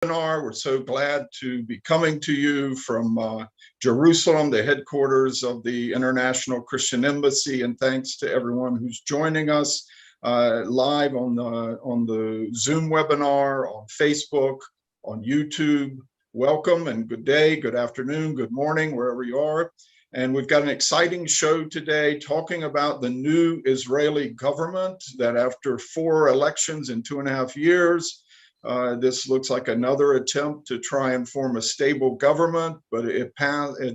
We're so glad to be coming to you from Jerusalem, the headquarters of the International Christian Embassy, and thanks to everyone who's joining us live on the Zoom webinar, on Facebook, on YouTube. Welcome and good day, good afternoon, good morning, wherever you are. And we've got an exciting show today talking about the new Israeli government that after 4 elections in 2.5 years, this looks like another attempt to try and form a stable government, but it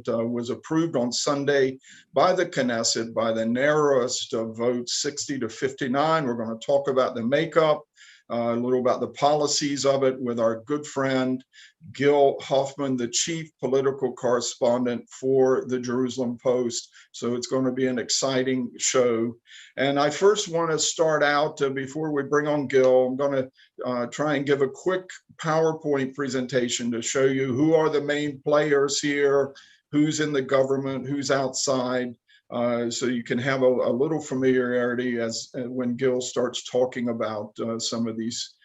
was approved on Sunday by the Knesset by the narrowest of votes, 60 to 59. We're going to talk about the makeup, a little about the policies of it with our good friend, Gil Hoffman, the chief political correspondent for the Jerusalem Post. So it's going to be an exciting show. And I first want to start out, before we bring on Gil, I'm going to try and give a quick PowerPoint presentation to show you who are the main players here, who's in the government, who's outside, so you can have a little familiarity as when Gil starts talking about some of these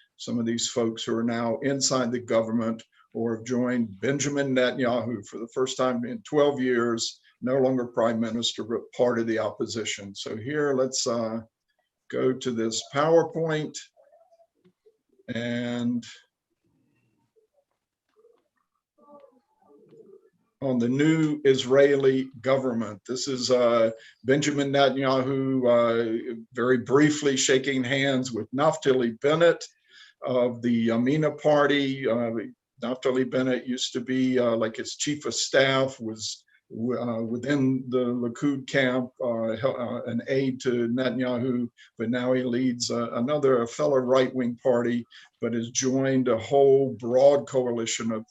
folks who are now inside the government or have joined Benjamin Netanyahu for the first time in 12 years, no longer prime minister, but part of the opposition. So here, let's go to this PowerPoint and on the new Israeli government. This is Benjamin Netanyahu very briefly shaking hands with Naftali Bennett of the Yamina party. Naftali Bennett used to be like his chief of staff, was within the Likud camp, an aide to Netanyahu, but now he leads a fellow right-wing party, but has joined a whole broad coalition of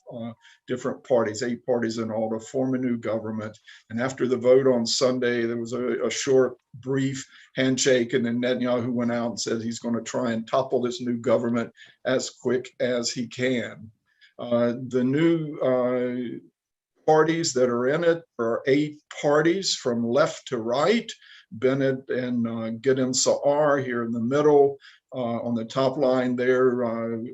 different parties, 8 parties in all, to form a new government. And after the vote on Sunday, there was a short, brief handshake, and then Netanyahu went out and said he's going to try and topple this new government as quick as he can. The new parties that are in it are 8 parties from left to right. Bennett and Gideon Sa'ar here in the middle. On the top line there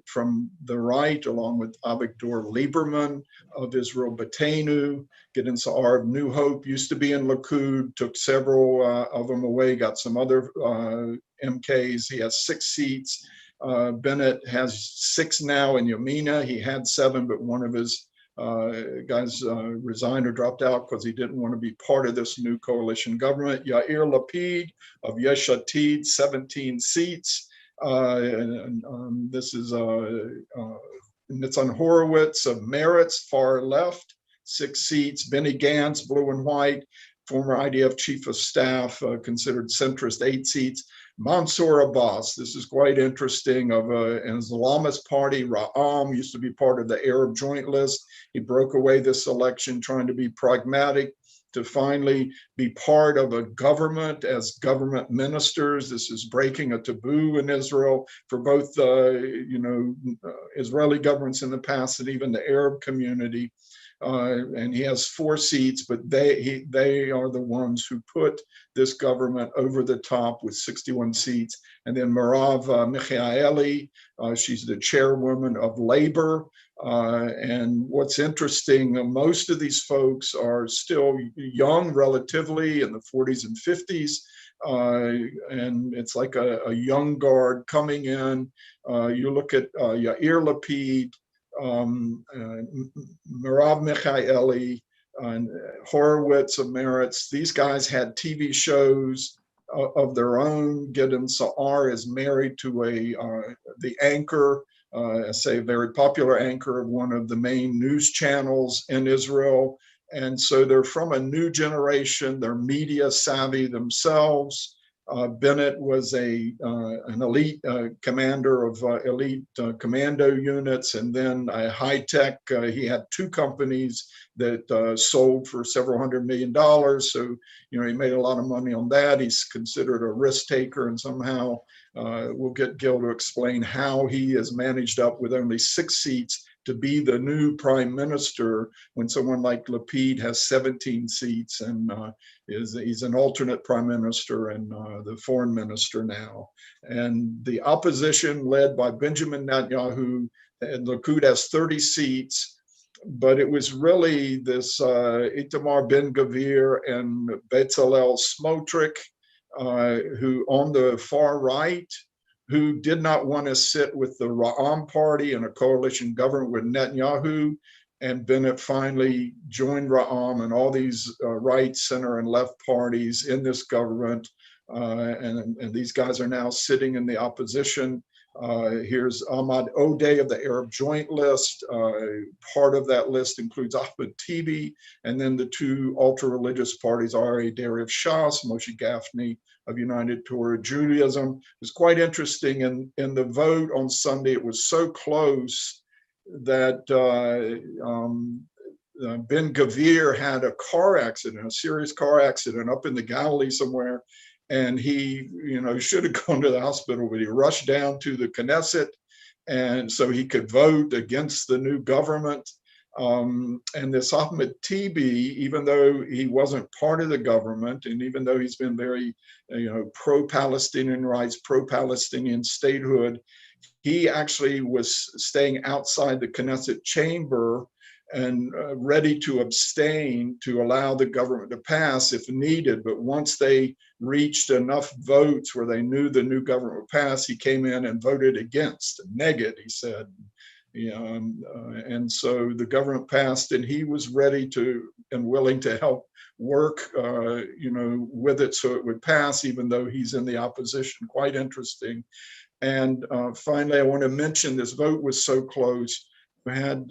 from the right, along with Avigdor Lieberman of Israel Beitenu. Gideon Sa'ar of New Hope used to be in Likud, took several of them away, got some other MKs. He has 6 seats. Bennett has 6 now in Yamina. He had 7, but one of his guys resigned or dropped out because he didn't want to be part of this new coalition government. Yair Lapid of Yesh Atid, 17 seats. This is Nitzan Horowitz of Meretz, far left, 6 seats. Benny Gantz, blue and white, former IDF chief of staff, considered centrist, 8 seats. Mansour Abbas, this is quite interesting, of an Islamist party. Ra'am used to be part of the Arab Joint List. He broke away this election trying to be pragmatic, to finally be part of a government as government ministers. This is breaking a taboo in Israel for both Israeli governments in the past and even the Arab community. And he has 4 seats, but they are the ones who put this government over the top with 61 seats. And then Merav Michaeli, she's the chairwoman of Labor. And what's interesting, most of these folks are still young, relatively, in the 40s and 50s. And it's like a young guard coming in. You look at Yair Lapid, Merav Michaeli, and Horowitz of Meretz. These guys had TV shows of their own. Gideon Sa'ar is married to the anchor, a very popular anchor of one of the main news channels in Israel. And so they're from a new generation. They're media savvy themselves. Bennett was an elite commander of elite commando units, and then a high-tech. He had 2 companies that sold for several $100 million. So, he made a lot of money on that. He's considered a risk taker, and somehow we'll get Gil to explain how he has managed up with only 6 seats to be the new prime minister when someone like Lapid has 17 seats and he's an alternate prime minister and the foreign minister now. And the opposition led by Benjamin Netanyahu and Likud has 30 seats, but it was really this Itamar Ben-Gvir and Bezalel Smotrich, who on the far right, who did not want to sit with the Ra'am party in a coalition government with Netanyahu. And Bennett finally joined Ra'am and all these right, center, and left parties in this government. And these guys are now sitting in the opposition. Here's Ahmad Odeh of the Arab Joint List. Part of that list includes Ahmed Tibi, and then the two ultra-religious parties, Ari Deri of Shas, Moshe Gafni of United Torah Judaism. It was quite interesting in the vote on Sunday. It was so close that Ben-Gvir had a car accident, a serious car accident up in the Galilee somewhere. And he, should have gone to the hospital, but he rushed down to the Knesset, and so he could vote against the new government. And this Ahmed Tibi, even though he wasn't part of the government, and even though he's been very, pro-Palestinian rights, pro-Palestinian statehood, he actually was staying outside the Knesset chamber and ready to abstain to allow the government to pass if needed. But once they reached enough votes where they knew the new government would pass, he came in and voted against, negate, he said. And so the government passed, and he was ready to and willing to help work, with it so it would pass, even though he's in the opposition. Quite interesting. And finally, I want to mention this vote was so close. We had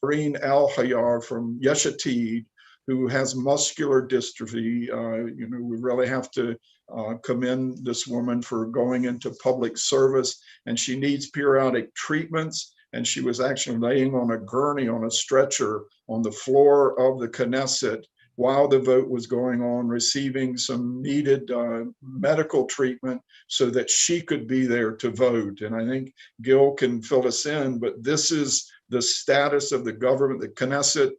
Green Al-Hayar from Yesh Atid, who has muscular dystrophy. We really have to commend this woman for going into public service, and she needs periodic treatments. And she was actually laying on a gurney on a stretcher on the floor of the Knesset while the vote was going on, receiving some needed medical treatment so that she could be there to vote. And I think Gil can fill us in, but this is the status of the government. The Knesset,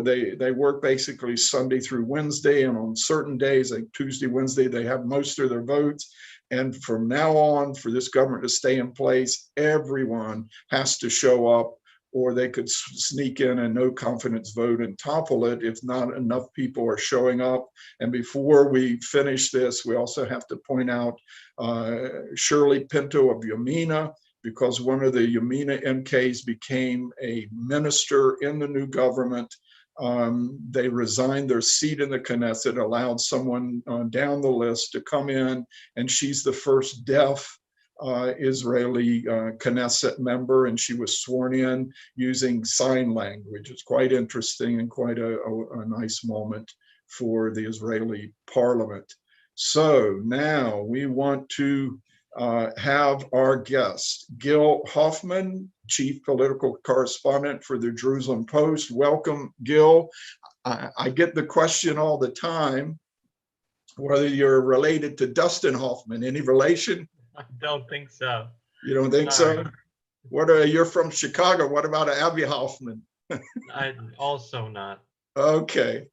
they work basically Sunday through Wednesday, and on certain days, like Tuesday, Wednesday, they have most of their votes. And from now on, for this government to stay in place, everyone has to show up, or they could sneak in a no confidence vote and topple it if not enough people are showing up. And before we finish this, we also have to point out Shirley Pinto of Yamina, because one of the Yamina MKs became a minister in the new government. They resigned their seat in the Knesset, allowed someone down the list to come in, and she's the first deaf Israeli Knesset member, and she was sworn in using sign language. It's quite interesting and quite a nice moment for the Israeli parliament. So now we want to have our guest, Gil Hoffman, Chief Political Correspondent for the Jerusalem Post. Welcome, Gil. I get the question all the time, whether you're related to Dustin Hoffman. Any relation? I don't think so. You don't think so? You're from Chicago. What about Abby Hoffman? I'm also not. Okay.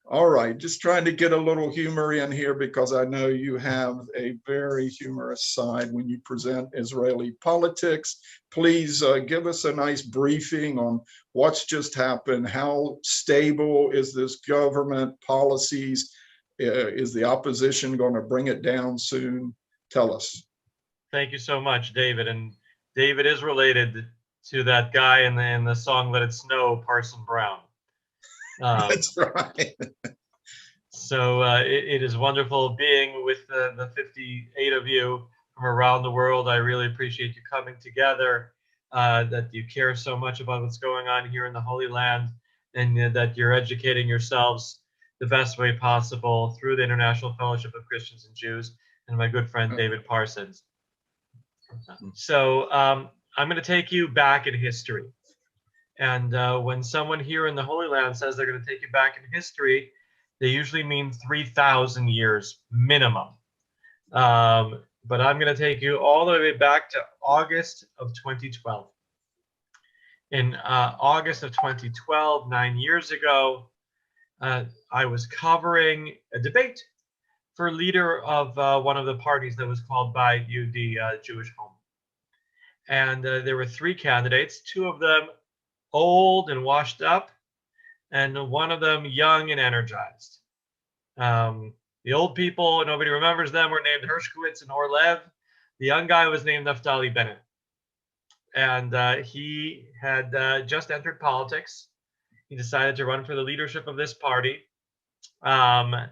All right. Just trying to get a little humor in here, because I know you have a very humorous side when you present Israeli politics. Please give us a nice briefing on what's just happened. How stable is this government policies? Is the opposition going to bring it down soon? Tell us. Thank you so much, David. And David is related to that guy in the song "Let It Snow," Parson Brown. That's right. So it is wonderful being with the 58 of you from around the world. I really appreciate you coming together, that you care so much about what's going on here in the Holy Land, and that you're educating yourselves the best way possible through the International Fellowship of Christians and Jews and my good friend David Parsons. So I'm going to take you back in history. And when someone here in the Holy Land says they're going to take you back in history, they usually mean 3,000 years minimum. But I'm going to take you all the way back to August of 2012. In August of 2012, 9 years ago, I was covering a debate for leader of one of the parties that was called by you the Jewish Home. And there were three candidates, two of them old and washed up, and one of them young and energized. The old people, nobody remembers them, were named Hershkowitz and Orlev. The young guy was named Naftali Bennett. And he had just entered politics. He decided to run for the leadership of this party. And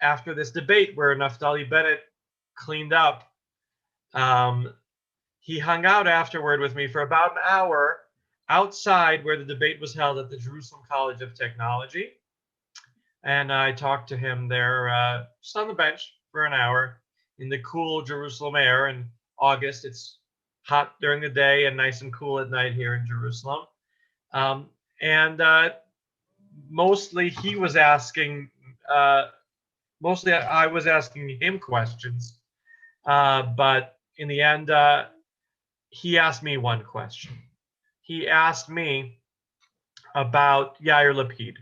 after this debate where Naftali Bennett cleaned up, he hung out afterward with me for about an hour outside where the debate was held at the Jerusalem College of Technology. And I talked to him there just on the bench for an hour in the cool Jerusalem air. In August, it's hot during the day and nice and cool at night here in Jerusalem. Mostly he was asking, mostly I was asking him questions. But in the end, he asked me one question. He asked me about Yair Lapid,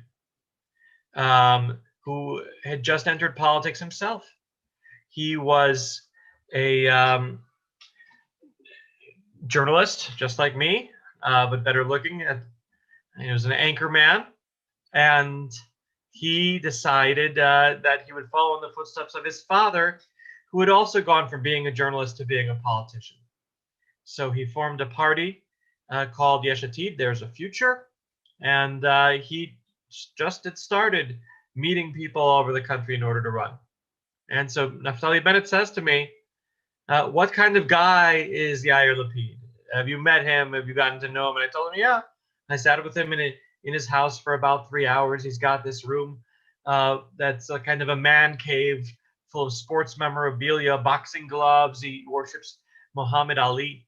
who had just entered politics himself. He was a journalist, just like me, but better looking. He was an anchor man, and he decided that he would follow in the footsteps of his father, who had also gone from being a journalist to being a politician. So he formed a party called Yesh Atid, There's a Future, and he just had started meeting people all over the country in order to run. And so Naftali Bennett says to me, what kind of guy is Yair Lapid? Have you met him? Have you gotten to know him? And I told him, yeah. I sat with him in his house for about 3 hours. He's got this room that's a kind of a man cave full of sports memorabilia, boxing gloves. He worships Muhammad Ali.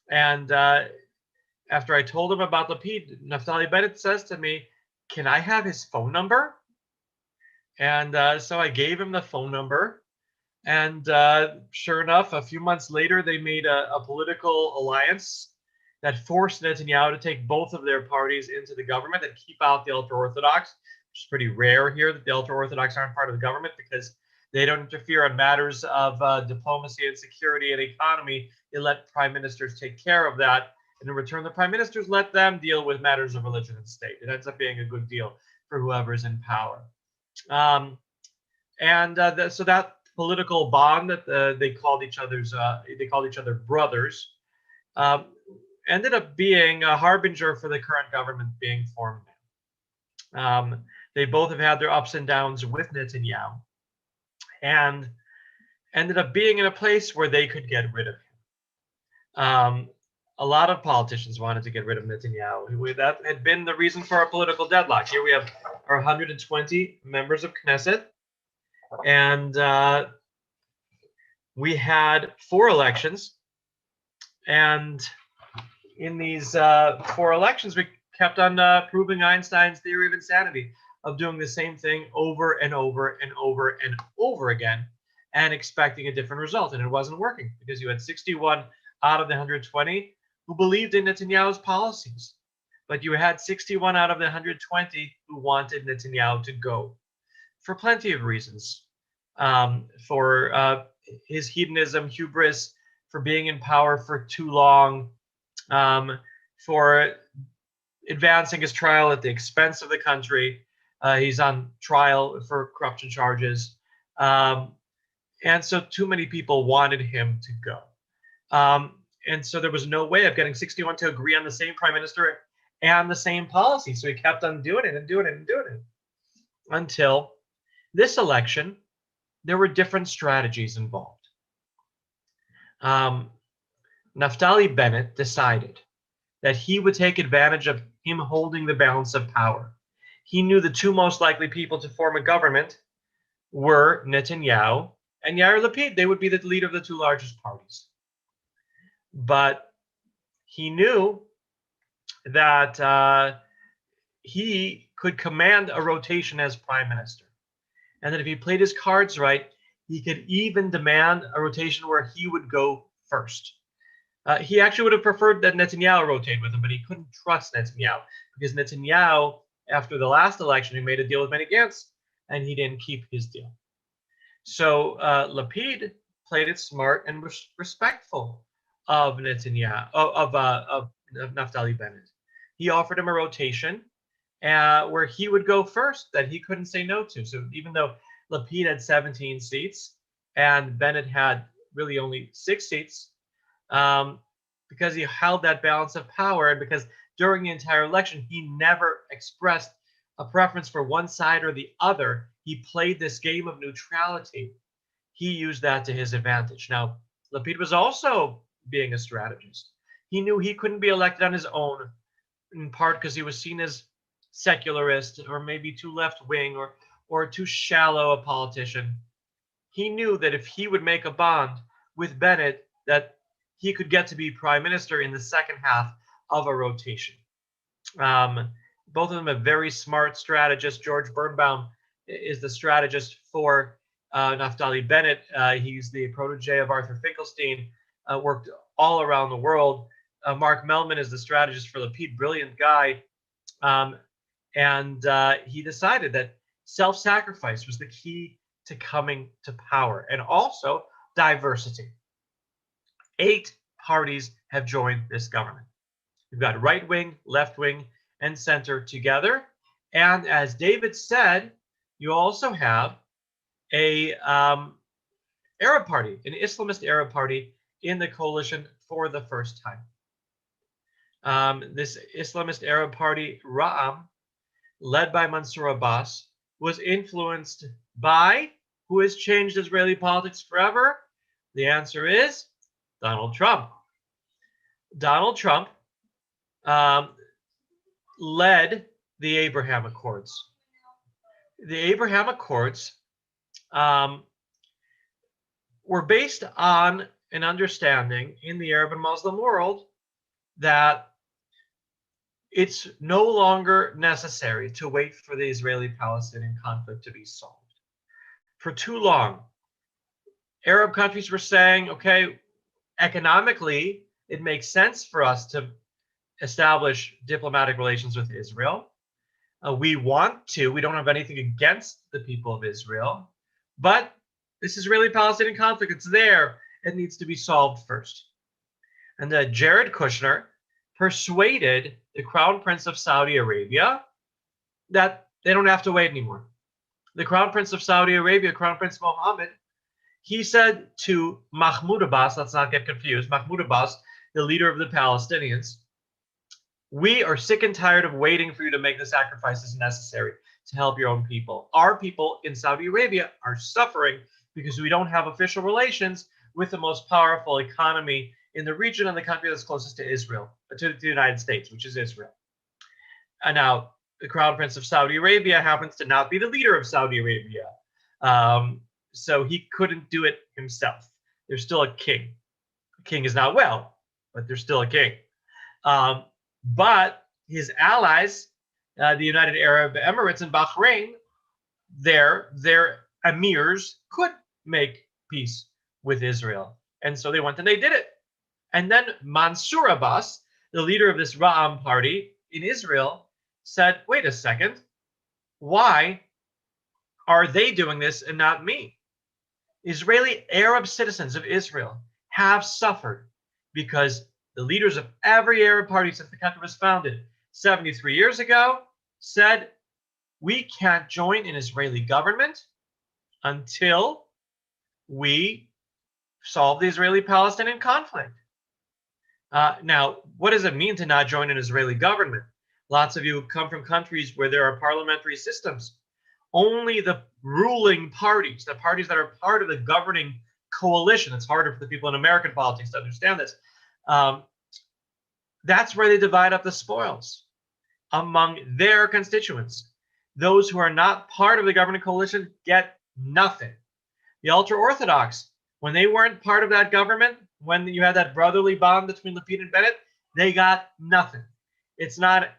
And after I told him about Lapid, Naftali Bennett says to me, can I have his phone number? And so I gave him the phone number. And sure enough, a few months later, they made a political alliance that forced Netanyahu to take both of their parties into the government and keep out the ultra-Orthodox, which is pretty rare here that the ultra-Orthodox aren't part of the government because they don't interfere on matters of diplomacy and security and economy. They let prime ministers take care of that. And in return, the prime ministers let them deal with matters of religion and state. It ends up being a good deal for whoever's in power. So that political bond that they called each other brothers, ended up being a harbinger for the current government being formed now. They both have had their ups and downs with Netanyahu, and ended up being in a place where they could get rid of him. A lot of politicians wanted to get rid of Netanyahu. That had been the reason for our political deadlock. Here we have our 120 members of Knesset, and we had 4 elections, and in these 4 elections, we kept on proving Einstein's theory of insanity, of doing the same thing over and over and over and over again and expecting a different result. And it wasn't working because you had 61 out of the 120 who believed in Netanyahu's policies. But you had 61 out of the 120 who wanted Netanyahu to go for plenty of reasons. For his hedonism, hubris, for being in power for too long, for advancing his trial at the expense of the country. He's on trial for corruption charges. And so too many people wanted him to go. And so there was no way of getting 61 to agree on the same prime minister and the same policy. So he kept on doing it and doing it and doing it. Until this election, there were different strategies involved. Naftali Bennett decided that he would take advantage of him holding the balance of power. He knew the 2 most likely people to form a government were Netanyahu and Yair Lapid. They would be the leader of the 2 largest parties. But he knew that he could command a rotation as prime minister, and that if he played his cards right, he could even demand a rotation where he would go first. He actually would have preferred that Netanyahu rotate with him, but he couldn't trust Netanyahu because Netanyahu, after the last election, he made a deal with Benny Gantz, and he didn't keep his deal. So Lapid played it smart and was respectful of Netanyahu, of Naftali Bennett. He offered him a rotation where he would go first that he couldn't say no to. So even though Lapid had 17 seats and Bennett had really only 6 seats, because he held that balance of power and because during the entire election he never expressed a preference for one side or the other, he played this game of neutrality. He used that to his advantage. Now, Lapid was also being a strategist. He knew he couldn't be elected on his own, in part because he was seen as secularist or maybe too left-wing or too shallow a politician. He knew that if he would make a bond with Bennett, that he could get to be prime minister in the second half of a rotation. Both of them are very smart strategists. George Birnbaum is the strategist for Naftali Bennett. He's the protege of Arthur Finkelstein, worked all around the world. Mark Mellman is the strategist for Lapid, brilliant guy. And he decided that self-sacrifice was the key to coming to power, and also diversity. 8 parties have joined this government. You've got right wing, left wing, and center together. And as David said, you also have a Arab party, an Islamist Arab party in the coalition for the first time. This Islamist Arab party, Ra'am, led by Mansour Abbas, was influenced by who has changed Israeli politics forever? The answer is Donald Trump. Donald Trump led the Abraham Accords. The Abraham Accords were based on an understanding in the Arab and Muslim world that it's no longer necessary to wait for the Israeli-Palestinian conflict to be solved. For too long, Arab countries were saying, okay, economically, it makes sense for us to establish diplomatic relations with Israel. We want to. We don't have anything against the people of Israel. But this Israeli-Palestinian conflict, it's there. It needs to be solved first. And Jared Kushner persuaded the Crown Prince of Saudi Arabia that they don't have to wait anymore. The Crown Prince of Saudi Arabia, Crown Prince Mohammed, he said to Mahmoud Abbas, let's not get confused, Mahmoud Abbas, the leader of the Palestinians, we are sick and tired of waiting for you to make the sacrifices necessary to help your own people. Our people in Saudi Arabia are suffering because we don't have official relations with the most powerful economy in the region and the country that's closest to Israel, to the United States, which is Israel. And now, the Crown Prince of Saudi Arabia happens to not be the leader of Saudi Arabia. So he couldn't do it himself. There's still a king. The king is not well, but there's still a king. But his allies, the United Arab Emirates and Bahrain, their emirs could make peace with Israel. And so they went and they did it. And then Mansour Abbas, the leader of this Ra'am party in Israel, said, wait a second, why are they doing this and not me? Israeli Arab citizens of Israel have suffered because the leaders of every Arab party since the country was founded 73 years ago said, we can't join an Israeli government until we solve the Israeli-Palestinian conflict. Now, what does it mean to not join an Israeli government? Lots of you come from countries where there are parliamentary systems. Only the ruling parties, the parties that are part of the governing coalition, it's harder for the people in American politics to understand this, that's where they divide up the spoils among their constituents. Those who are not part of the governing coalition get nothing. The ultra-Orthodox, when they weren't part of that government, when you had that brotherly bond between Lapid and Bennett, they got nothing. It's not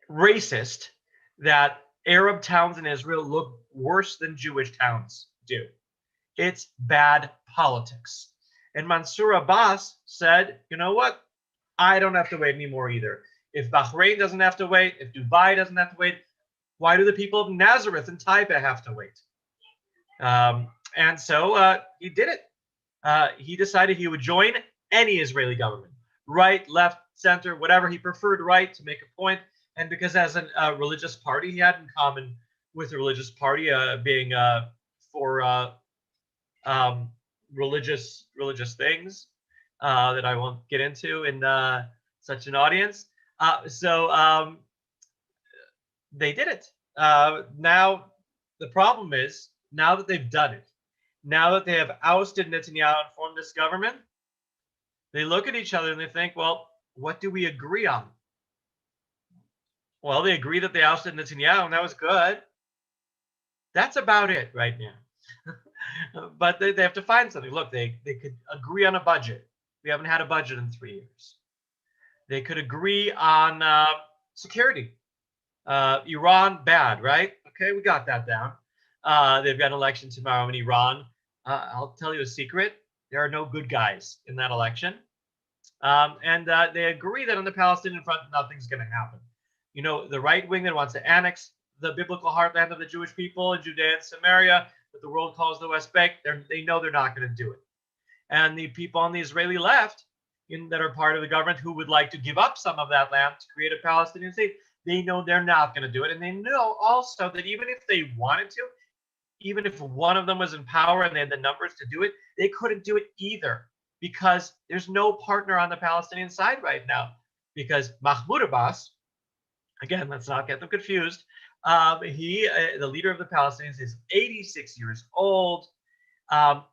racist that Arab towns in Israel look worse than Jewish towns do. It's bad politics. And Mansour Abbas said, you know what? I don't have to wait anymore either. If Bahrain doesn't have to wait, if Dubai doesn't have to wait, why do the people of Nazareth and Taiba have to wait? And so he did it. he decided he would join any Israeli government, right, left, center, whatever he preferred, right, to make a point. And because as a religious party, he had in common with the religious party being for religious things that I won't get into in such an audience. So they did it. Now the problem is, now that they've done it, now that they have ousted Netanyahu and formed this government, they look at each other and they think, well, what do we agree on? Well, they agree that they ousted Netanyahu, and that was good. That's about it right now. But they have to find something. Look, they could agree on a budget. We haven't had a budget in 3 years. They could agree on security. Iran, bad, right? Okay, we got that down. They've got an election tomorrow in Iran. I'll tell you a secret. There are no good guys in that election. And they agree that on the Palestinian front, nothing's going to happen. You know, the right wing that wants to annex the biblical heartland of the Jewish people in Judea and Samaria, that the world calls the West Bank, they know they're not going to do it. And the people on the Israeli left that are part of the government who would like to give up some of that land to create a Palestinian state, they know they're not going to do it. And they know also that even if they wanted to, even if one of them was in power and they had the numbers to do it, they couldn't do it either, because there's no partner on the Palestinian side right now. Because Mahmoud Abbas, again, let's not get them confused, the leader of the Palestinians, is 86 years old.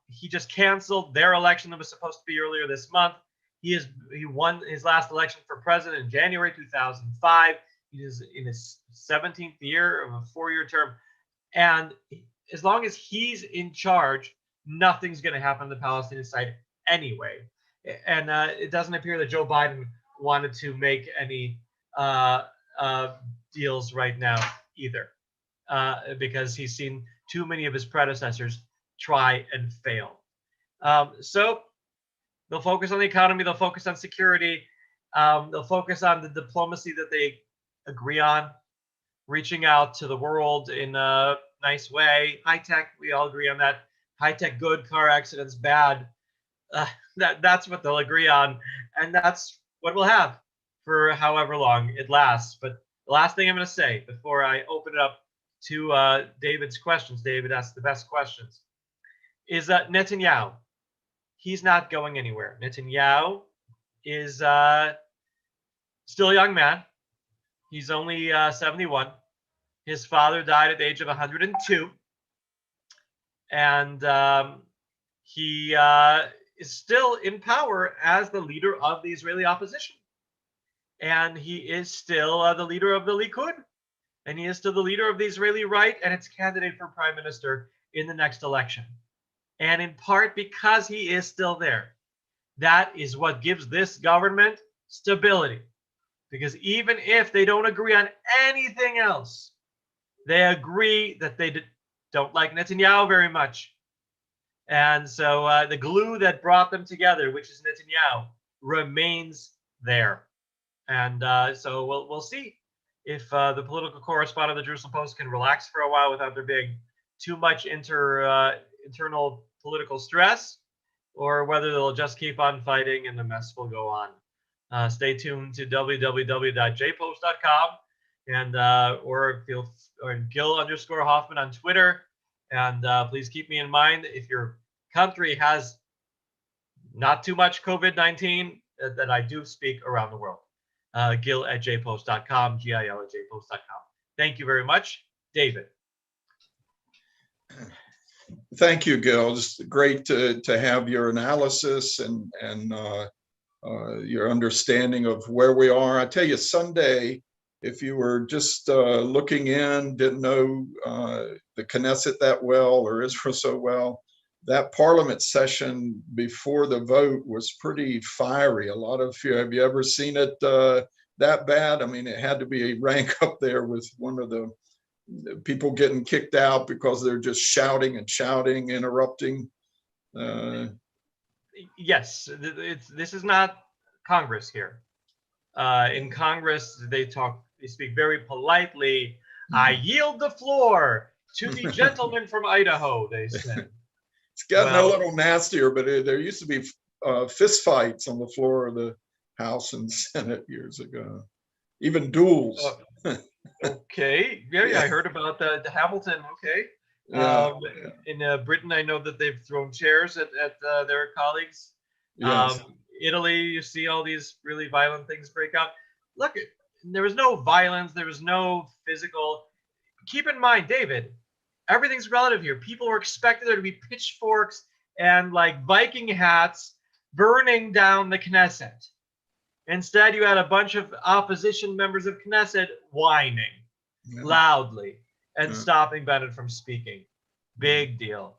He just canceled their election that was supposed to be earlier this month. He won his last election for president in January 2005. He is in his 17th year of a 4-year term. And as long as he's in charge, nothing's going to happen on the Palestinian side anyway. And it doesn't appear that Joe Biden wanted to make any deals right now either, because he's seen too many of his predecessors try and fail. So they'll focus on the economy, they'll focus on security, they'll focus on the diplomacy that they agree on, reaching out to the world in a nice way. High tech, we all agree on that. High tech, good. Car accidents, bad. That's what they'll agree on, and that's what we'll have for however long it lasts. But the last thing I'm going to say before I open it up to David's questions, David asked the best questions, is that Netanyahu, he's not going anywhere. Netanyahu is still a young man. He's only 71. His father died at the age of 102. And he is still in power as the leader of the Israeli opposition. And he is still the leader of the Likud. And he is still the leader of the Israeli right and its candidate for prime minister in the next election. And in part because he is still there. That is what gives this government stability. Because even if they don't agree on anything else, they agree that they don't like Netanyahu very much. And so the glue that brought them together, which is Netanyahu, remains there. And so we'll see if the political correspondent of the Jerusalem Post can relax for a while without there being too much internal political stress, or whether they'll just keep on fighting and the mess will go on. Stay tuned to www.jpost.com and or Gil_Hoffman on Twitter. And please keep me in mind if your country has not too much COVID-19, that I do speak around the world. Gil@jpost.com, GIL@jpost.com. Thank you very much, David. Thank you, Gil. It's great to have your analysis and your understanding of where we are. I tell you, Sunday, if you were just looking in, didn't know the Knesset that well or Israel so well, that parliament session before the vote was pretty fiery. A lot of you, have you ever seen it that bad? I mean, it had to be a rank up there with one of the people getting kicked out because they're just shouting and shouting, interrupting. Yes, this is not Congress here. In Congress, they speak very politely. I yield the floor to the gentleman from Idaho, they said. It's gotten a Well, little nastier, but there used to be fist fights on the floor of the House and Senate years ago, even duels. uh, okay. Yeah, yeah, Yeah, I heard about the Hamilton. Okay. yeah, Um, in Britain, I know that they've thrown chairs at their colleagues. yes. Italy, you see all these really violent things break out. Look, there was no violence. There was no physical. Keep in mind, David, everything's relative here. People were expected there to be pitchforks and like Viking hats burning down the Knesset. Instead, you had a bunch of opposition members of Knesset whining Yeah, loudly and yeah. stopping Bennett from speaking. Big deal.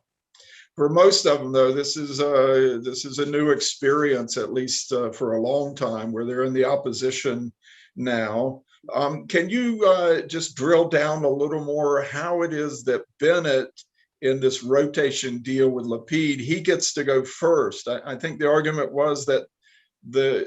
For most of them, though, this is a new experience, at least for a long time, where they're in the opposition now. Can you just drill down a little more how it is that Bennett, in this rotation deal with Lapid, he gets to go first? I think the argument was that the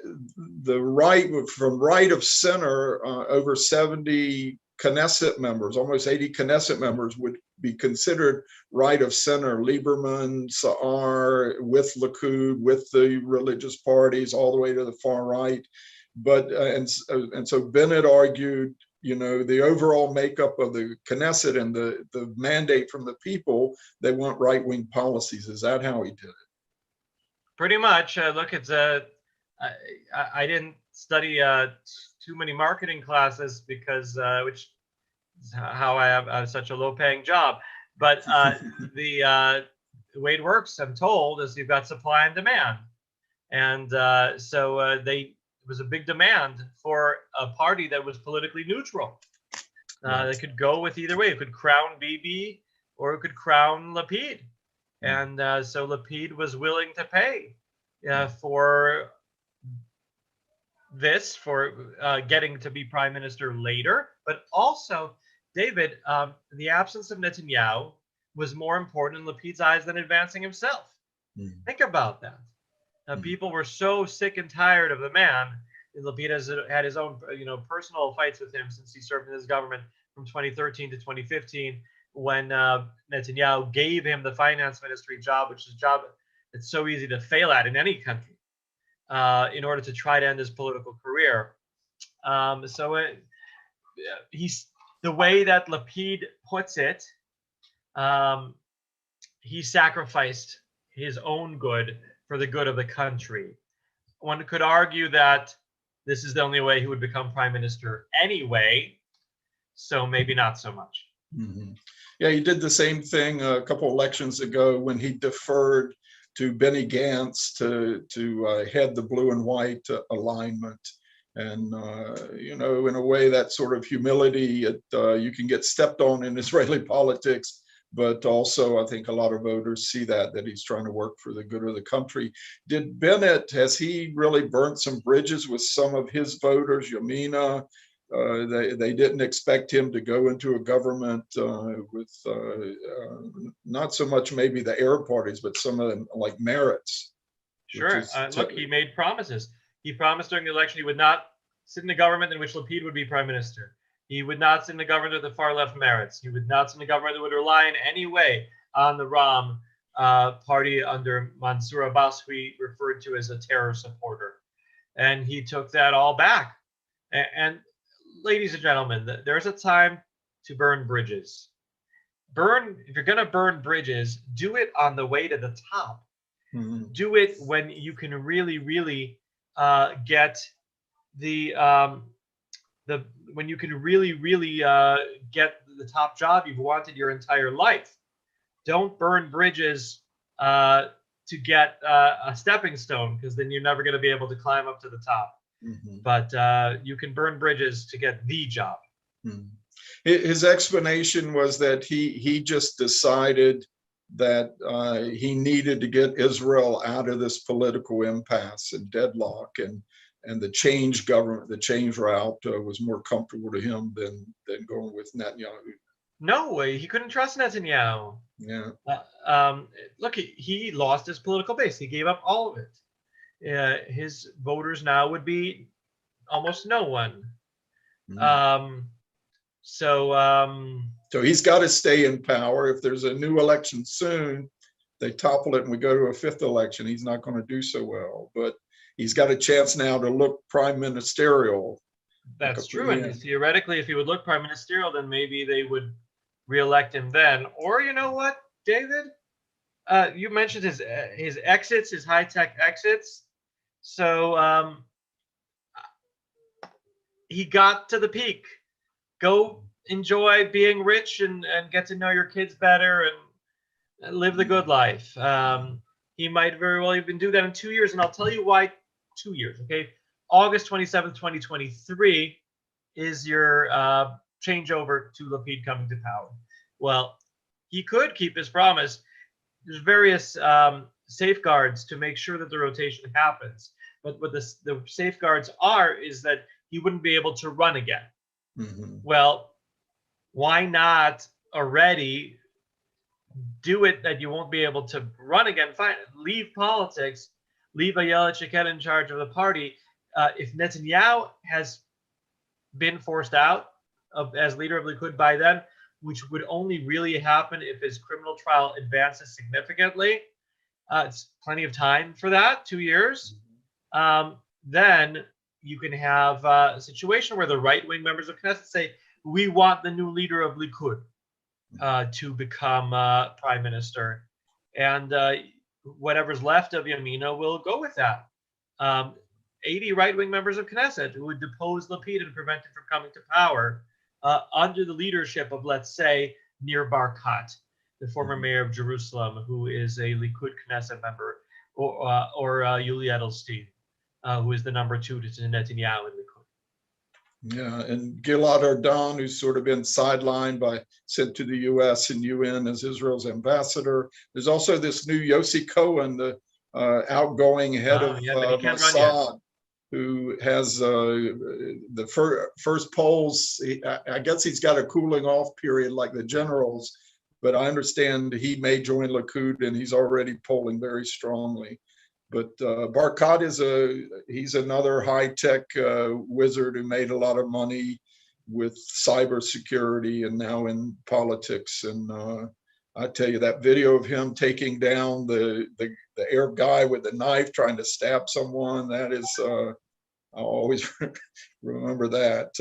right from right of center, over 70 Knesset members, almost 80 Knesset members, would be considered right of center. Lieberman, Saar, with Likud, with the religious parties, all the way to the far right. But and so Bennett argued, the overall makeup of the Knesset and the mandate from the people, they want right-wing policies. Is that how he did it? Pretty much. Look, I didn't study too many marketing classes because which is how I have such a low-paying job. But the way it works, I'm told, is you've got supply and demand, and it was a big demand for a party that was politically neutral. That could go with either way. It could crown Bibi or it could crown Lapid, and so Lapid was willing to pay for this, for getting to be prime minister later. But also, David, the absence of Netanyahu was more important in Lapid's eyes than advancing himself. Think about that. People were so sick and tired of the man. Lapid has had his own, personal fights with him since he served in his government from 2013 to 2015, when Netanyahu gave him the finance ministry job, which is a job that's so easy to fail at in any country, in order to try to end his political career. He's the way that Lapid puts it. He sacrificed his own good for the good of the country. One could argue that this is the only way he would become prime minister anyway, so maybe not so much. Mm-hmm. Yeah, he did the same thing a couple elections ago when he deferred to Benny Gantz to head the blue and white alignment. And, in a way, that sort of humility, you can get stepped on in Israeli politics, but also I think a lot of voters see that he's trying to work for the good of the country. Did Bennett, has he really burnt some bridges with some of his voters, Yamina? They didn't expect him to go into a government with not so much maybe the Arab parties, but some of them like Meretz. Sure. Look, he made promises. He promised during the election he would not sit in a government in which Lapid would be prime minister. He would not sit in a government of the far left Meretz. He would not sit in a government that would rely in any way on the Ram party under Mansour Abbas, who he referred to as a terror supporter. And he took that all back. And ladies and gentlemen, there's a time to burn bridges. If you're going to burn bridges, do it on the way to the top. Mm-hmm. Do it when you can really, really get when you can really, really get the top job you've wanted your entire life. Don't burn bridges to get a stepping stone, because then you're never going to be able to climb up to the top. Mm-hmm. But you can burn bridges to get the job. Mm-hmm. His explanation was that he just decided that he needed to get Israel out of this political impasse and deadlock, and the change government, the change route was more comfortable to him than going with Netanyahu. No way, he couldn't trust Netanyahu. Yeah. Look, he lost his political base. He gave up all of it. His voters now would be almost no one. Mm-hmm. So he's got to stay in power. If there's a new election soon, they topple it and we go to a fifth election, he's not going to do so well. But he's got a chance now to look prime ministerial. That's true. And theoretically, if he would look prime ministerial, then maybe they would reelect him then. Or you know what, David? You mentioned his exits, his high-tech exits. So he got to the peak. Go enjoy being rich and get to know your kids better and live the good life. He might very well even do that in 2 years. And I'll tell you why 2 years, okay? August 27th, 2023 is your changeover to Lapid coming to power. Well, he could keep his promise. There's various safeguards to make sure that the rotation happens. But what the safeguards is that he wouldn't be able to run again. Mm-hmm. Well, why not already do it that you won't be able to run again? Fine, leave politics, leave Ayelet Shaked in charge of the party. If Netanyahu has been forced out as leader of Likud by then, which would only really happen if his criminal trial advances significantly, it's plenty of time for that, 2 years. Then you can have a situation where the right-wing members of Knesset say, we want the new leader of Likud to become prime minister. And whatever's left of Yamina will go with that. 80 right-wing members of Knesset who would depose Lapid and prevent him from coming to power under the leadership of, let's say, Nir Barkat, the former mayor of Jerusalem, who is a Likud Knesset member, or Yuli Edelstein, who is the number 2 to Netanyahu in Likud. Yeah, and Gilad Ardan, who's sort of been sidelined sent to the U.S. and UN as Israel's ambassador. There's also this new Yossi Cohen, the outgoing head of Mossad, who has the first polls. I guess he's got a cooling off period like the generals, but I understand he may join Likud and he's already polling very strongly. But Barkat he's another high-tech wizard who made a lot of money with cybersecurity and now in politics. And I tell you, that video of him taking down the Arab guy with the knife trying to stab someone, that is, I'll always remember that.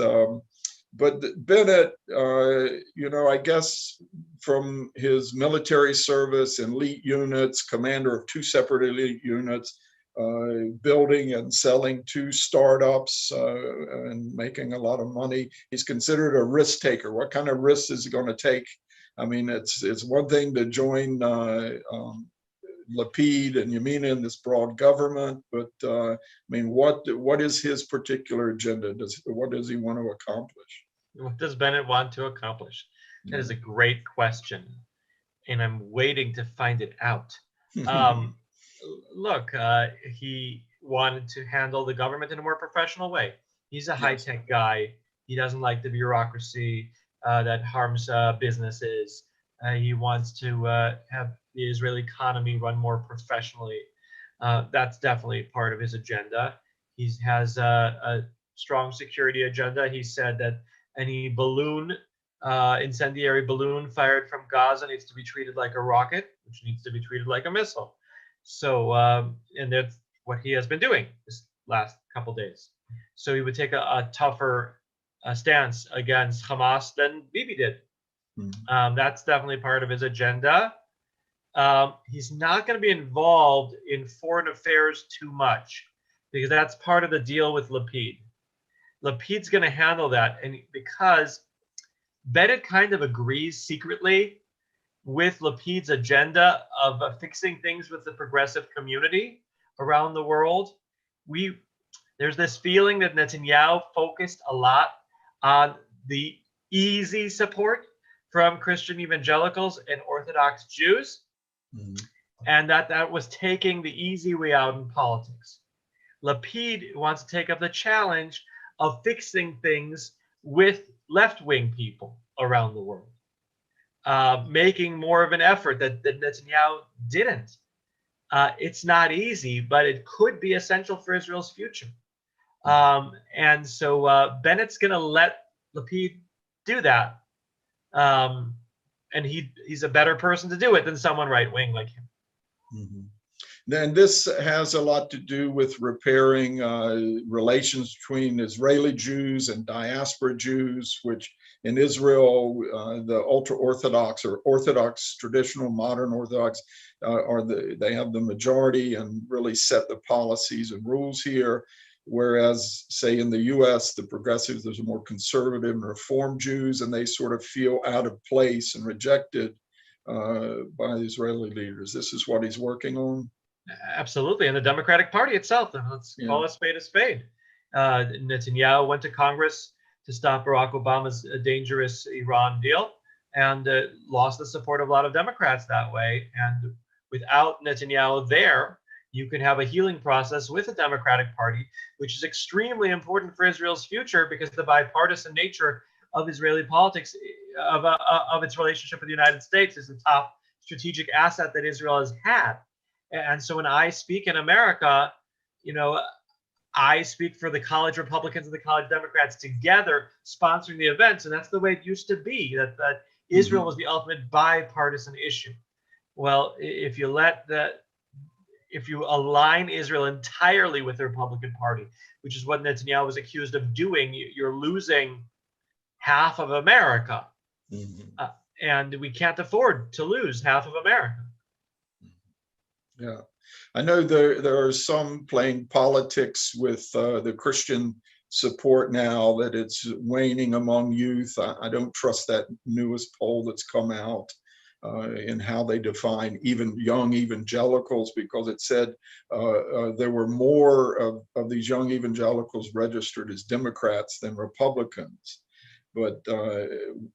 But Bennett, I guess from his military service, elite units, commander of 2 separate elite units, building and selling 2 startups and making a lot of money, he's considered a risk taker. What kind of risks is he going to take? I mean, it's one thing to join Lapid and Yamina in this broad government, but I mean, what is his particular agenda? What does he want to accomplish? What does Bennett want to accomplish? That is a great question, and I'm waiting to find it out. Look, he wanted to handle the government in a more professional way. He's a high-tech guy. He doesn't like the bureaucracy that harms businesses. He wants to have the Israeli economy run more professionally. That's definitely part of his agenda. He has a strong security agenda. He said that any incendiary balloon fired from Gaza needs to be treated like a rocket, which needs to be treated like a missile. So, and that's what he has been doing this last couple days. So he would take a tougher stance against Hamas than Bibi did. That's definitely part of his agenda. He's not going to be involved in foreign affairs too much because that's part of the deal with Lapid. Lapid's going to handle that, and because Bennett kind of agrees secretly with Lapid's agenda of fixing things with the progressive community around the world. There's this feeling that Netanyahu focused a lot on the easy support from Christian evangelicals and Orthodox Jews, and that was taking the easy way out in politics. Lapid wants to take up the challenge of fixing things with left-wing people around the world, making more of an effort that Netanyahu didn't. It's not easy, but it could be essential for Israel's future. And so Bennett's going to let Lapid do that. And he's a better person to do it than someone right-wing like him. Mhm. Then this has a lot to do with repairing relations between Israeli Jews and diaspora Jews, which in Israel, the ultra-Orthodox or Orthodox, traditional modern Orthodox, they have the majority and really set the policies and rules here. Whereas, say, in the US, the progressives, there's a more conservative and reform Jews, and they sort of feel out of place and rejected by the Israeli leaders. This is what he's working on. Absolutely. And the Democratic Party itself, let's call a spade a spade. Netanyahu went to Congress to stop Barack Obama's dangerous Iran deal and lost the support of a lot of Democrats that way. And without Netanyahu there, you can have a healing process with the Democratic Party, which is extremely important for Israel's future because the bipartisan nature of Israeli politics, of its relationship with the United States, is the top strategic asset that Israel has had. And so when I speak in America, I speak for the college Republicans and the college Democrats together sponsoring the events. And that's the way it used to be, that Israel was the ultimate bipartisan issue. Well, if you align Israel entirely with the Republican Party, which is what Netanyahu was accused of doing, you're losing half of America. And we can't afford to lose half of America. Yeah, I know there are some playing politics with the Christian support now, that it's waning among youth. I don't trust that newest poll that's come out in how they define even young evangelicals, because it said there were more of these young evangelicals registered as Democrats than Republicans. But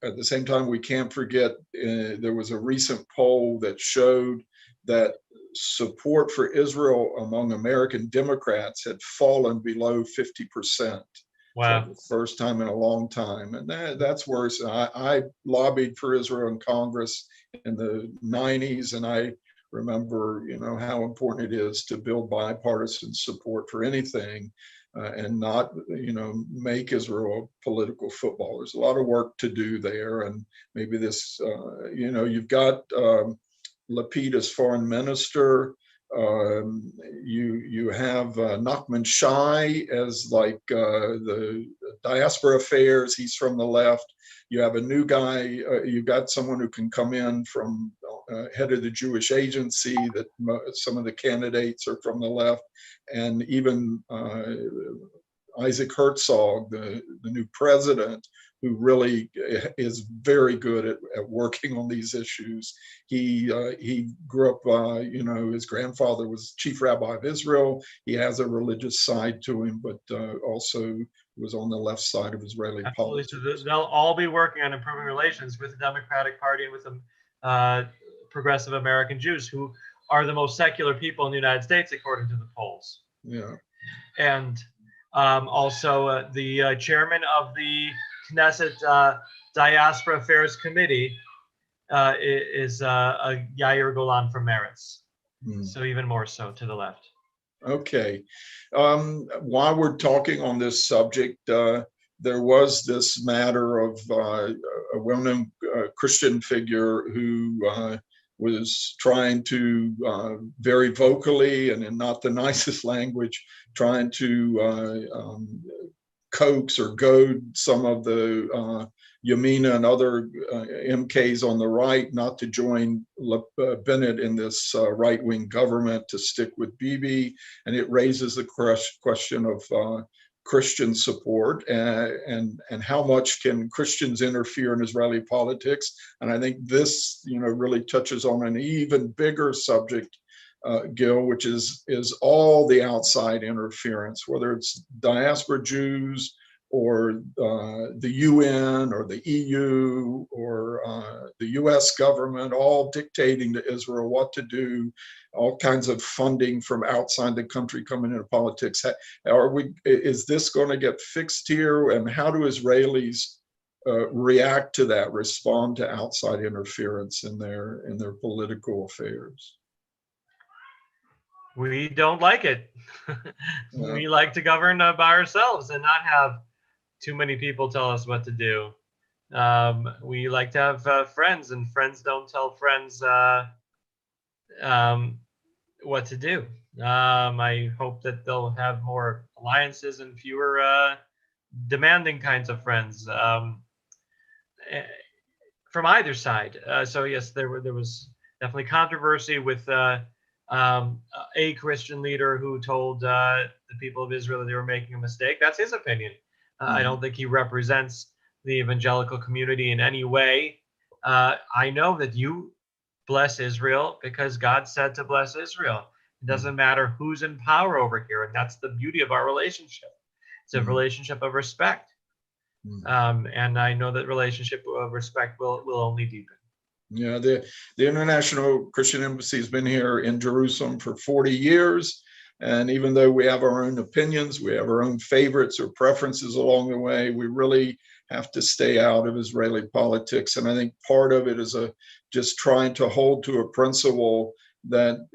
at the same time, we can't forget there was a recent poll that showed that support for Israel among American Democrats had fallen below 50%. Wow. For the first time in a long time. And that's worse. I lobbied for Israel in Congress in the 90s, and I remember, how important it is to build bipartisan support for anything and not, make Israel a political football. There's a lot of work to do there. And maybe this, you've got Lapid as foreign minister. You have Nachman Shai as like the diaspora affairs. He's from the left. You have a new guy. You got someone who can come in from head of the Jewish agency. That some of the candidates are from the left, and even Isaac Herzog, the new president, who really is very good at working on these issues. He grew up, his grandfather was chief rabbi of Israel. He has a religious side to him, but also was on the left side of Israeli politics. So they'll all be working on improving relations with the Democratic Party and with the progressive American Jews, who are the most secular people in the United States, according to the polls. Yeah. And also the chairman of the Knesset Diaspora Affairs Committee is Yair Golan from Meretz. So even more so to the left. Okay. While we're talking on this subject, there was this matter of a well-known Christian figure who was trying to very vocally and in not the nicest language, trying to coax or goad some of the Yamina and other MKs on the right not to join Bennett in this right-wing government, to stick with Bibi. And it raises the question of Christian support and how much can Christians interfere in Israeli politics. And I think this, really touches on an even bigger subject, Gil, which is all the outside interference, whether it's diaspora Jews or the UN or the EU or the US government, all dictating to Israel what to do, all kinds of funding from outside the country coming into politics. Is this going to get fixed here? And how do Israelis react to that, respond to outside interference in their political affairs? We don't like it. We like to govern by ourselves and not have too many people tell us what to do. We like to have friends, and friends don't tell friends what to do. I hope that they'll have more alliances and fewer demanding kinds of friends eh, from either side. So yes, there was definitely controversy with a Christian leader who told the people of Israel that they were making a mistake. That's his opinion. I don't think he represents the evangelical community in any way. I know that you bless Israel because God said to bless Israel. It doesn't matter who's in power over here, and that's the beauty of our relationship. It's a relationship of respect, and I know that relationship of respect will only deepen. Yeah, the International Christian Embassy has been here in Jerusalem for 40 years. And even though we have our own opinions, we have our own favorites or preferences along the way, we really have to stay out of Israeli politics. And I think part of it is just trying to hold to a principle that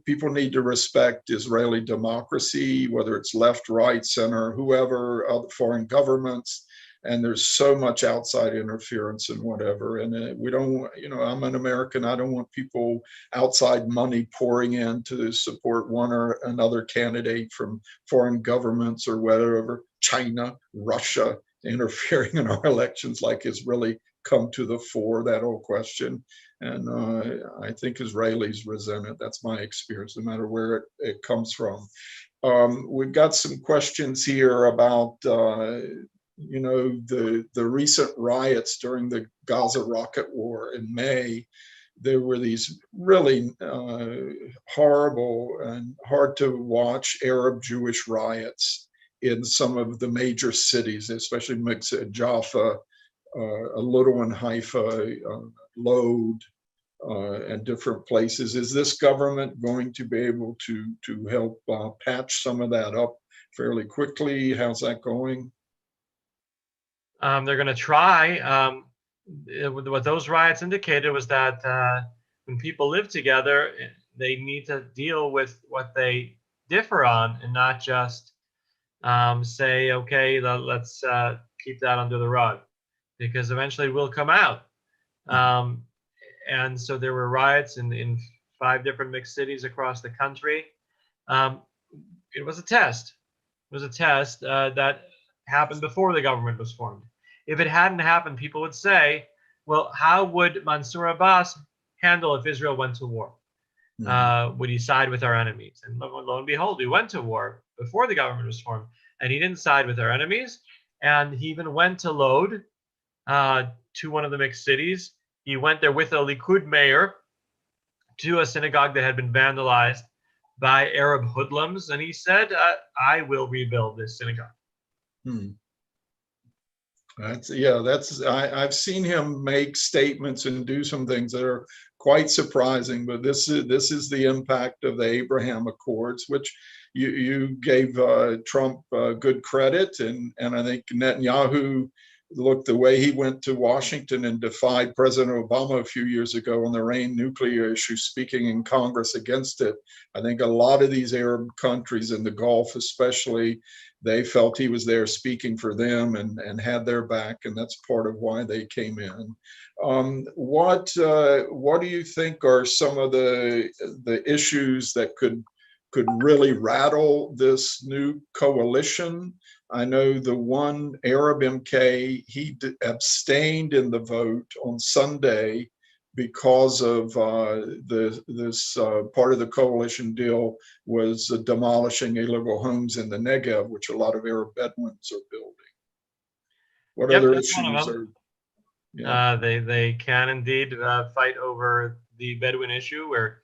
people need to respect Israeli democracy, whether it's left, right, center, whoever, other foreign governments. And there's so much outside interference and whatever. And we don't, I'm an American. I don't want people outside money pouring in to support one or another candidate from foreign governments or whatever, China, Russia, interfering in our elections like has really come to the fore, that whole question. And I think Israelis resent it. That's my experience, no matter where it comes from. We've got some questions here about the recent riots during the Gaza rocket war in May. There were these really horrible and hard to watch Arab Jewish riots in some of the major cities, especially Jaffa, a little in Haifa, Lod, and different places. Is this government going to be able to help patch some of that up fairly quickly? How's that going? They're going to try. What those riots indicated was that when people live together, they need to deal with what they differ on and not just say, okay, let's keep that under the rug, because eventually it will come out. And so there were riots in 5 different mixed cities across the country. It was a test. It was a test that happened before the government was formed. If it hadn't happened, people would say, well, how would Mansour Abbas handle if Israel went to war? Would he side with our enemies? And lo and behold, he went to war before the government was formed, and he didn't side with our enemies. And he even went to Lod, to one of the mixed cities. He went there with a Likud mayor to a synagogue that had been vandalized by Arab hoodlums, and he said, I will rebuild this synagogue. I've seen him make statements and do some things that are quite surprising, but this is the impact of the Abraham Accords, which you gave Trump good credit, and I think Netanyahu, look, the way he went to Washington and defied President Obama a few years ago on the Iran nuclear issue, speaking in Congress against it. I think a lot of these Arab countries in the Gulf, especially, they felt he was there speaking for them and had their back, and that's part of why they came in. What do you think are some of the issues that could really rattle this new coalition? I know the one Arab MK, he abstained in the vote on Sunday because of this part of the coalition deal was demolishing illegal homes in the Negev, which a lot of Arab Bedouins are building. What other issues are? Yeah. They can indeed fight over the Bedouin issue, where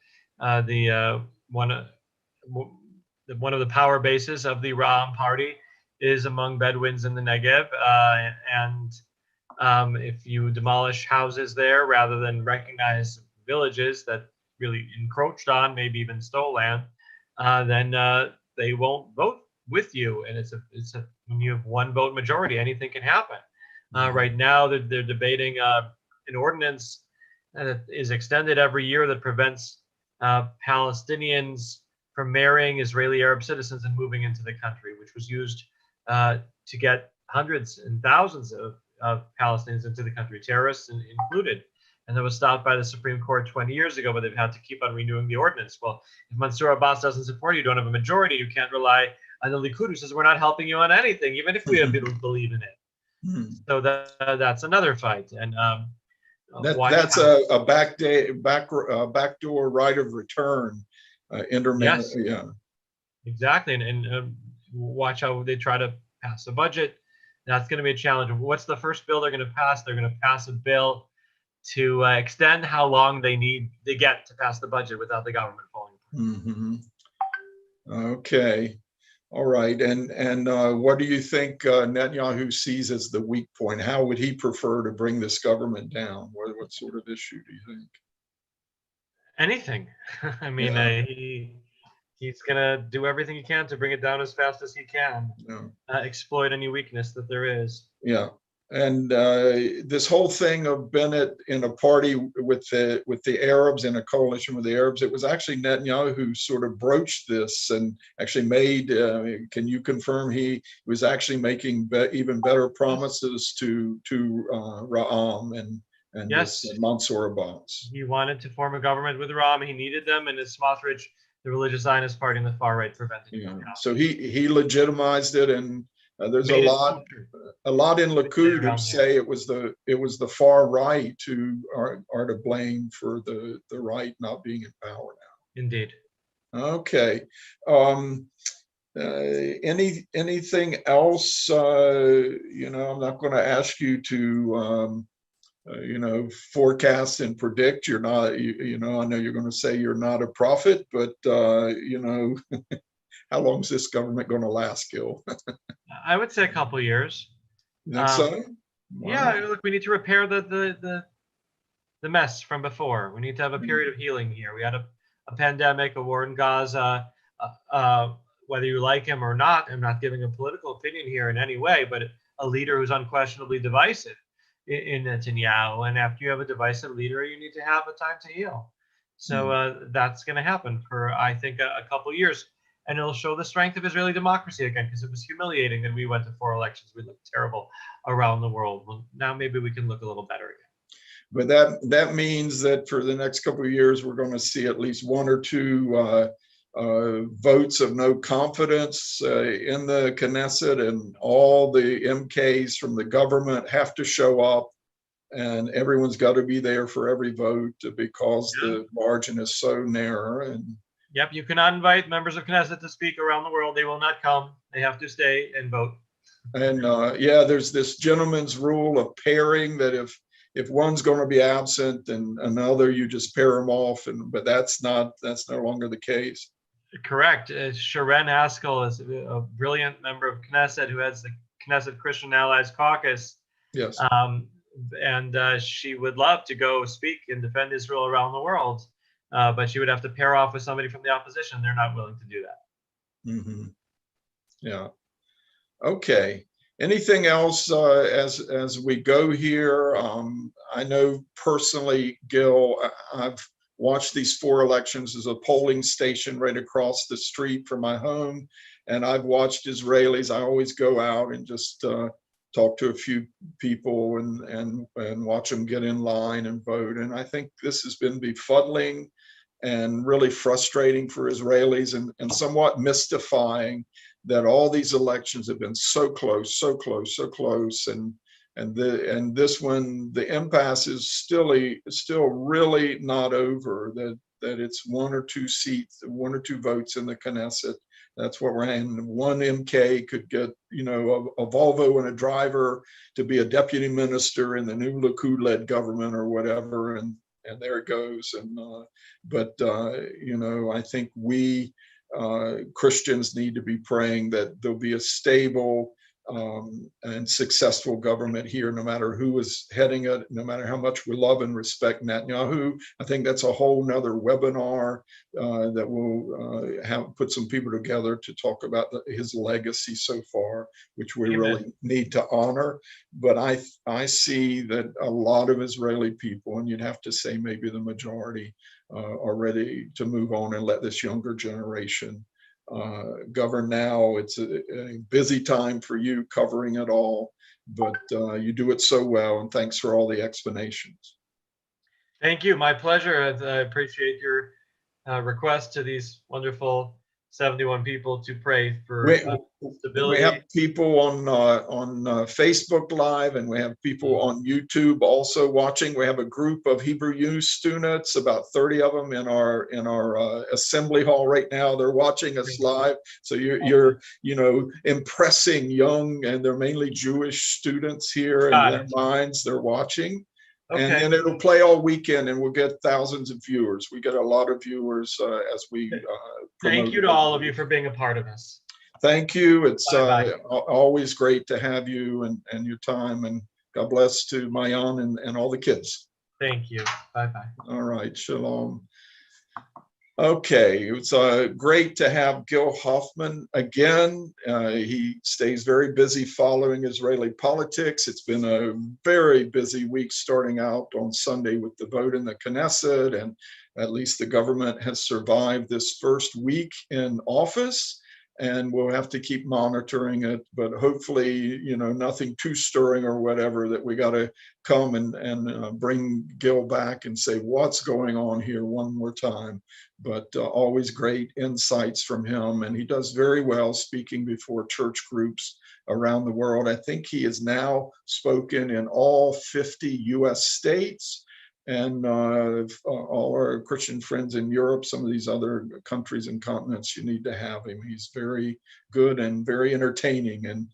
one of the power bases of the Ram party is among Bedouins in the Negev, and if you demolish houses there rather than recognize villages that really encroached on, maybe even stole land, then they won't vote with you. And when you have one vote majority, anything can happen. Right now, they're debating an ordinance that is extended every year that prevents Palestinians from marrying Israeli Arab citizens and moving into the country, which was used to get hundreds and thousands of Palestinians into the country, terrorists included. and that was stopped by the Supreme Court 20 years ago, but they've had to keep on renewing the ordinance. Well, if Mansour Abbas doesn't support you, don't have a majority, you can't rely on the Likud, who says we're not helping you on anything, even if we don't believe in it. So that's another fight. And that's a backdoor right of return. Yes, yeah, exactly. And watch how they try to pass a budget. That's going to be a challenge. What's the first bill they're going to pass? They're going to pass a bill to extend how long they get to pass the budget without the government falling apart. Okay. All right. And what do you think Netanyahu sees as the weak point? How would he prefer to bring this government down? What sort of issue do you think? Anything. I mean, he's going to do everything he can to bring it down as fast as he can. Exploit any weakness that there is. Yeah. And this whole thing of Bennett in a party with the Arabs, in a coalition with the Arabs, it was actually Netanyahu who sort of broached this and actually made, can you confirm he was actually making even better promises to Ra'am and yes, Mansour Abbas? He wanted to form a government with Ra'am. He needed them, and it's Smotrich, the religious Zionist party in the far right, prevented him. So he legitimized it, and there's a lot in Likud who say it was the far right who are to blame for the right not being in power now. Indeed. Okay. Anything else? I'm not going to ask you to forecast and predict. You're not. I know you're going to say you're not a prophet, but how long is this government going to last, Gil? I would say a couple years. You think so? Wow. Yeah, look, we need to repair the mess from before. We need to have a period of healing here. We had a pandemic, a war in Gaza. Whether you like him or not, I'm not giving a political opinion here in any way, but a leader who's unquestionably divisive in Netanyahu. And after you have a divisive leader, you need to have a time to heal. So that's going to happen for, I think, a couple years. And it'll show the strength of Israeli democracy again, because it was humiliating that we went to 4 elections. We looked terrible around the world. Well, now maybe we can look a little better again. But that means that for the next couple of years, we're going to see at least 1 or 2 votes of no confidence in the Knesset, and all the MKs from the government have to show up, and everyone's got to be there for every vote because the margin is so narrow. And yep, you cannot invite members of Knesset to speak around the world. They will not come. They have to stay and vote. And there's this gentleman's rule of pairing, that if one's going to be absent and another, you just pair them off. But that's no longer the case. Correct. Sharon Haskell is a brilliant member of Knesset who has the Knesset Christian Allies Caucus. Yes. And she would love to go speak and defend Israel around the world. But she would have to pair off with somebody from the opposition. They're not willing to do that. Mm-hmm. Yeah. Okay. Anything else as we go here? I know personally, Gil, I've watched these 4 elections as a polling station right across the street from my home, and I've watched Israelis. I always go out and just talk to a few people and watch them get in line and vote. And I think this has been befuddling and really frustrating for Israelis, and somewhat mystifying that all these elections have been so close, and this one, the impasse is still really not over. That it's 1 or 2 seats, 1 or 2 votes in the Knesset. That's what we're in. 1 MK could get, a Volvo and a driver to be a deputy minister in the new Likud-led government or whatever, and there it goes. And I think we Christians need to be praying that there'll be a stable and successful government here, no matter who is heading it, no matter how much we love and respect Netanyahu. I think that's a whole nother webinar that will put some people together to talk about his legacy so far, which we really need to honor. But I see that a lot of Israeli people, and you'd have to say maybe the majority, are ready to move on and let this younger generation govern now. It's a busy time for you covering it all, but you do it so well, and thanks for all the explanations. Thank you. My pleasure. I appreciate your request to these wonderful 71 people to pray for We have stability. people on Facebook Live, and we have people on YouTube also watching. We have a group of Hebrew U students, about 30 of them in our assembly hall right now. They're watching us live. So you're impressing young, and they're mainly Jewish students here in their minds. They're watching. And Okay. then it'll play all weekend, and we'll get thousands of viewers. We get a lot of viewers as we promote. Thank you to all of you for being a part of this. Thank you. It's Bye-bye. always great to have you and your time. And God bless to Mayan and all the kids. Thank you. Bye-bye. All right. Shalom. Okay. It's great to have Gil Hoffman again. He stays very busy following Israeli politics. It's been a very busy week starting out on Sunday with the vote in the Knesset, and at least the government has survived this first week in office. And we'll have to keep monitoring it, but hopefully, nothing too stirring or whatever, that we got to come and bring Gil back and say what's going on here one more time. But always great insights from him, and he does very well speaking before church groups around the world. I think he has now spoken in all 50 U.S. states. And all our Christian friends in Europe, some of these other countries and continents, you need to have him. He's very good and very entertaining. And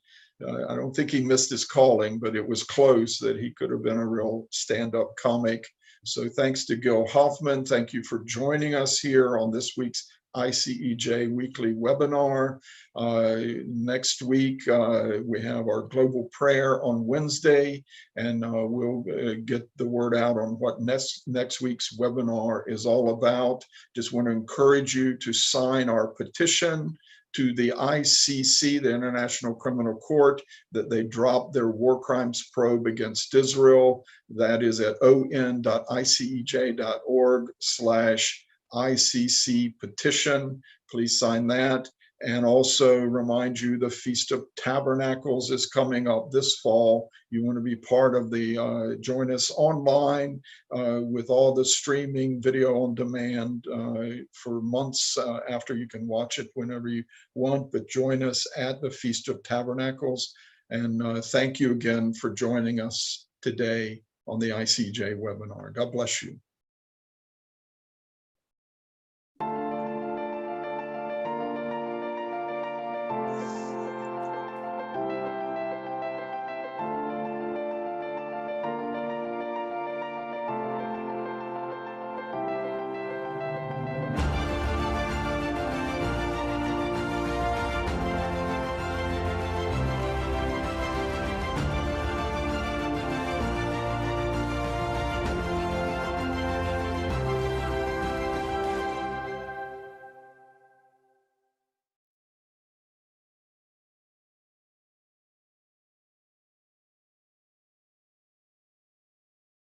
I don't think he missed his calling, but it was close that he could have been a real stand-up comic. So thanks to Gil Hoffman. Thank you for joining us here on this week's ICEJ weekly webinar. Next week, we have our global prayer on Wednesday, and we'll get the word out on what next week's webinar is all about. Just want to encourage you to sign our petition to the ICC, the International Criminal Court, that they drop their war crimes probe against Israel. That is at on.icej.org/ICC petition. Please sign that. And also remind you, the Feast of Tabernacles is coming up this fall. You want to be part of the, join us online with all the streaming video on demand for months after. You can watch it whenever you want, but join us at the Feast of Tabernacles. And thank you again for joining us today on the ICJ webinar. God bless you.